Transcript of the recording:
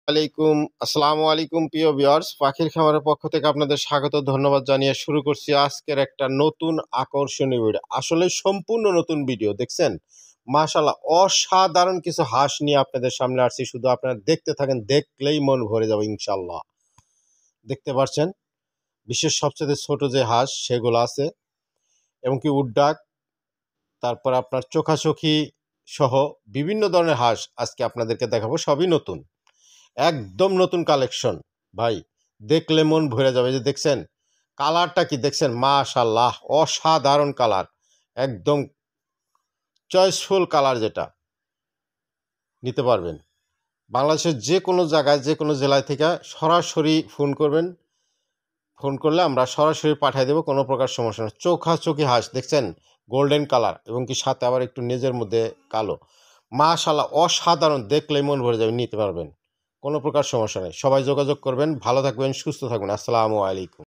আসসালামু আলাইকুম প্রিয় ভিউয়ার্স, পাখির খামারের পক্ষ থেকে আপনাদের স্বাগত ধন্যবাদ জানিয়ে শুরু করছি আজকের একটা নতুন আকর্ষণীয় ভিডিও। আসলে সম্পূর্ণ নতুন ভিডিও দেখছেন, মাশাআল্লাহ অসাধারণ কিছু হাঁস নিয়ে আপনাদের সামনে আসছি। শুধু আপনারা দেখতে থাকেন, দেখলেই মন ভরে যাবে ইনশাল্লাহ। দেখতে পাচ্ছেন বিশ্বের সবচেয়ে ছোট যে হাঁস সেগুলো আছে, এবং কি উডডাক, তারপর আপনার চোখাচোখি সহ বিভিন্ন ধরনের হাঁস আজকে আপনাদেরকে দেখাবো। সবই নতুন, একদম নতুন কালেকশন ভাই, দেখলে মন ভরে যাবে। যে দেখছেন কালারটা কি দেখছেন, মাশাআল্লাহ অসাধারণ কালার, একদম চয়েসফুল কালার, যেটা নিতে পারবেন বাংলাদেশের যে কোনো জায়গায় যে কোনো জেলায় থেকে সরাসরি ফোন করবেন। ফোন করলে আমরা সরাসরি পাঠিয়ে দেবো, কোনো প্রকার সমস্যা নেই। চোখাচোখি হাঁস দেখছেন, গোল্ডেন কালার এবং কি সাথে আবার একটু নেজের মধ্যে কালো, মাশাআল্লাহ অসাধারণ, দেখলেই মন ভরে যাবে, নিতে পারবেন, কোনো প্রকার সমস্যা নেই। সবাই যোগাযোগ করবেন। ভালো থাকবেন, সুস্থ থাকবেন। আসসালামু আলাইকুম।